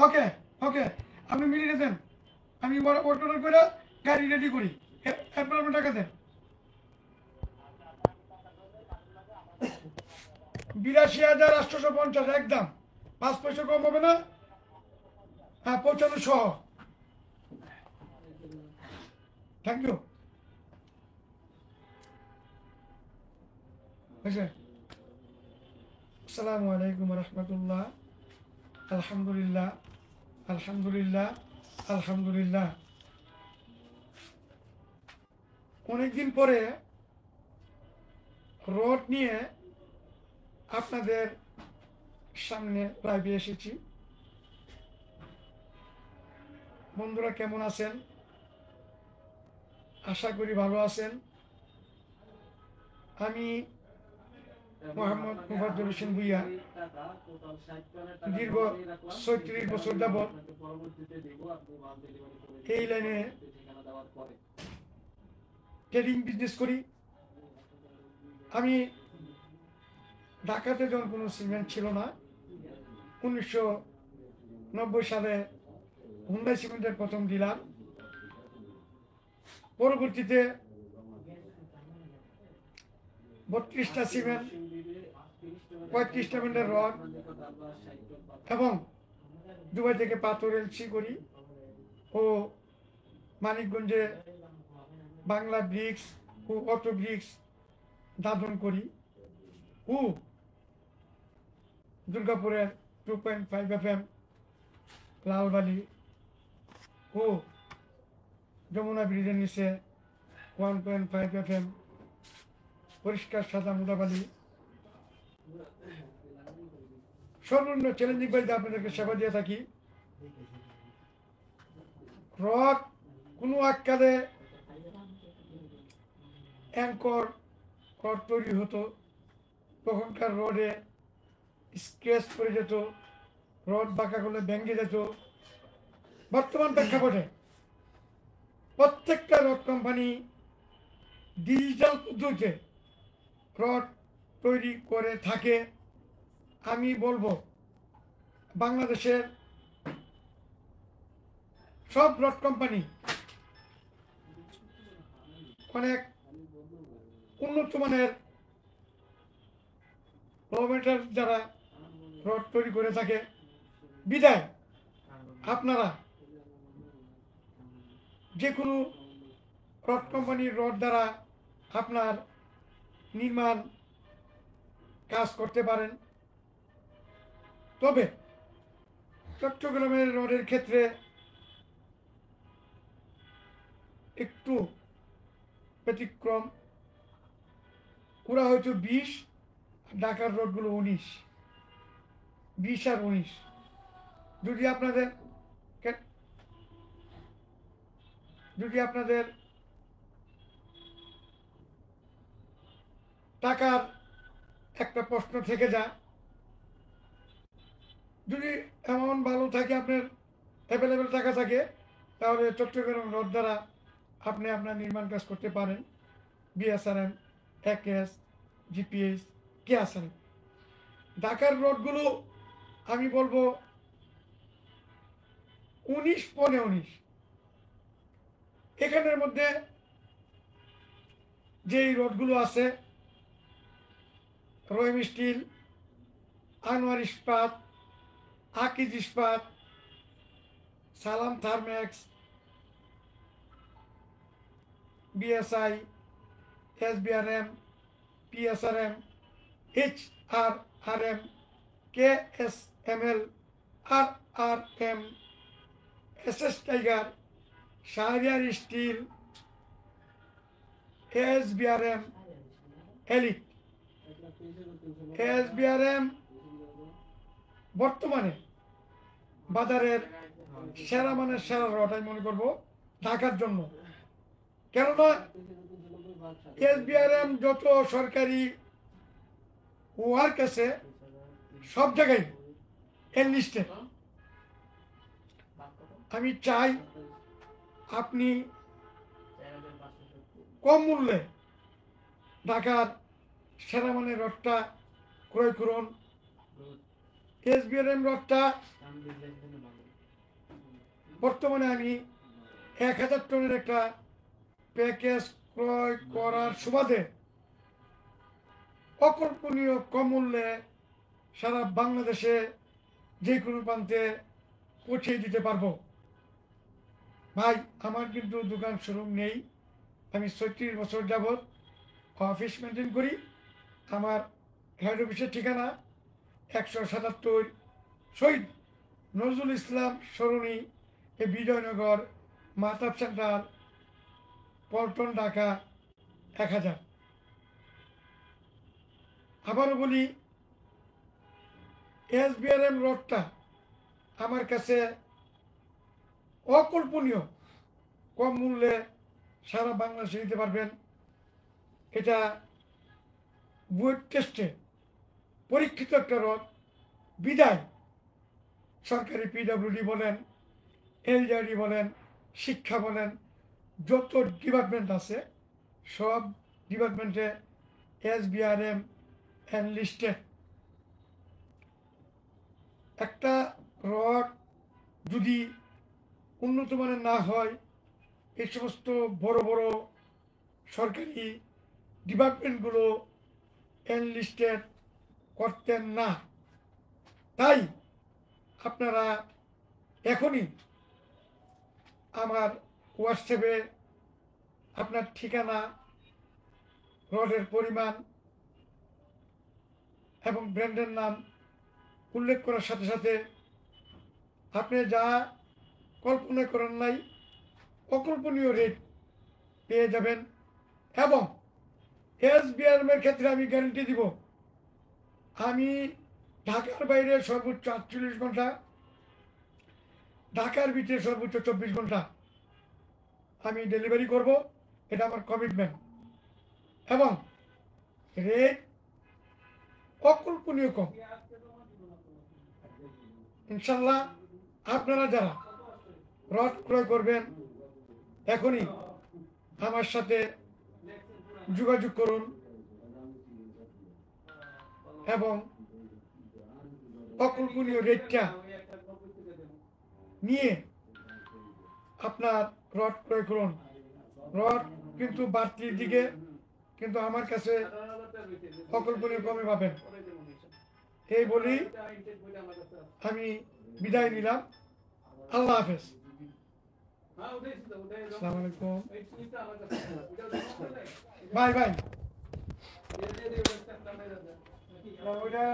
ওকে ওকে, আপনি মিলিয়ে দেন, আমি অর্ডার করে গাড়ি রেডি করি, এরপর আপনি টাকা দেন। ৮২,৮৫০ একদম, 5 পয়সা কম হবে না। হ্যাঁ, পৌঁছানো সহ। Thank you. হয়েছে। আসসালামু আলাইকুম রহমতুল্লাহ। আলহামদুলিল্লাহ আলহামদুলিল্লাহ আলহামদুলিল্লাহ। অনেকদিন পরে রড নিয়ে আপনাদের সামনে লাইভে এসেছি। বন্ধুরা কেমন আছেন? আশা করি ভালো আছেন। আমি মোহাম্মদ মুফাজ্জল হোসেন ভূঁইয়া দীর্ঘ ৩৬ বছর যাবৎ এই লাইনে ট্রেডিং বিজনেস করি। আমি ঢাকাতে যখন কোনো সিমেন্ট ছিল না, ১৯৯০ সালে হুন্ডাই সিমেন্টের প্রথম ডিলার। পরবর্তীতে ৩২টা সিমেন্ট, ৩৫টা মিটার রড এবং দুবাই থেকে পাথর এলসি করি ও মানিকগঞ্জে বাংলা ব্রিক্স ও অটো ব্রিক্স দাদন করি ও দুর্গাপুরের 2.5 FM লালবালি ও যমুনা ব্রিজের নিচে 1.5 FM পরিষ্কার সাদা মোটাবালি সর্বনিম্ন চ্যালেঞ্জিং বাড়িতে আপনাদেরকে সেবা দিয়ে থাকি। রড কোনো আকারে অ্যাঙ্কর রড তৈরি হতো, তখনকার রডে স্ক্র্যাচ পড়ে যেত, রড বাঁকা করলে ভেঙে যেত। বর্তমান প্রেক্ষাপটে প্রত্যেকটা রড কোম্পানি ডিজিটাল পদ্ধতিতে রড তৈরি করে থাকে। আমি বলবো বাংলাদেশের সব রড কোম্পানি অনেক উন্নত মানের রোমেটার যারা রড তৈরি করে থাকে, বিদায় আপনারা যে কোনো রড কোম্পানির রড দ্বারা আপনার নির্মাণ কাজ করতে পারেন। তবে চট্টগ্রামের রডের ক্ষেত্রে একটু ব্যতিক্রম। ওরা হয়তো 20, ঢাকার রডগুলো 19, 20 আর 19। যদি আপনাদের টাকার একটা প্রশ্ন থেকে যায়, যদি এমন ভালো থাকে, আপনার অ্যাভেলেবেল টাকা থাকে, তাহলে চট্টগ্রাম রড দ্বারা আপনি আপনার নির্মাণ কাজ করতে পারেন। BSRM, AKS, GPS, KSRM. ঢাকার রডগুলো আমি বলবো 19-19। এখানের মধ্যে যেই রডগুলো আছে, রহিম স্টিল, আনোয়ার ইস্পাত, Akij Ispat, Salam Thermex, BSI, SBRM, PSRM, HRRM, KSML, RRM, SS Tiger, Shahriar Steel, SBRM, Elite. SBRM বর্তমানে বাজারের সেরা মানের সেরা রড আমি মনে করবো ঢাকার জন্য। কেননা এসবিআরএম যত সরকারি ওয়ার্ক আছে সব জায়গায় এনলিস্টেড। আমি চাই আপনি কম মূল্যে ঢাকার সেরা মানের রডটা ক্রয় করুন। এসবিআরএম রডটা বর্তমানে আমি 1000 টনের একটা প্যাকেজ ক্রয় করার সুবাদে অকল্পনীয় কম মূল্যে সারা বাংলাদেশে যে কোনো প্রান্তে পৌঁছে দিতে পারবো। ভাই, আমার কিন্তু দোকান শোরুম নেই। আমি 36 বছর যাবৎ অফিস মেনটেন করি। আমার হেড অফিসের ঠিকানা 177 শহীদ নজরুল ইসলাম সরণি, এ বিজয়নগর, মাতাব সেন্টার, পল্টন, ঢাকা 1000। আবারও বলি, SBRM রডটা আমার কাছে অকল্পনীয় কম মূল্যে সারা বাংলাদেশে দিতে পারবেন। এটা বুয়েট টেস্টে পরীক্ষিত একটা রড বিদায় সরকারি PWD বলেন, LJD বলেন, শিক্ষা বলেন, যত ডিপার্টমেন্ট আছে সব ডিপার্টমেন্টে SBRM এনলিস্টেড। একটা রড যদি উন্নত মানের না হয়, এই সমস্ত বড় বড় সরকারি ডিপার্টমেন্টগুলো এনলিস্টেড করতেন না। তাই আপনারা এখনই আমার হোয়াটসঅ্যাপে আপনার ঠিকানা, রডের পরিমাণ এবং ব্র্যান্ডের নাম উল্লেখ করার সাথে সাথে আপনি যা কল্পনা করেন নাই অকল্পনীয় রেট পেয়ে যাবেন। এবং SBRM-এর ক্ষেত্রে আমি গ্যারেন্টি দিব, আমি ঢাকার বাইরে সর্বোচ্চ 48 ঘন্টা, ঢাকার ভিতরে সর্বোচ্চ 24 ঘন্টা আমি ডেলিভারি করব। এটা আমার কমিটমেন্ট। এবং রেট অকল্পনীয় কম। ইনশাল্লাহ আপনারা যারা রড ক্রয় করবেন এখনই আমার সাথে যোগাযোগ করুন এবং অকল্পনীয় রেটটা নিয়ে আপনার রড ক্রয় করুন। রড কিন্তু বাড়তির দিকে, কিন্তু আমার কাছে অকল্পনীয় কমে পাবেন। এই বলি আমি বিদায় নিলাম। আল্লাহ হাফেজ। আসসালামু আলাইকুম। Bye bye. ওইটা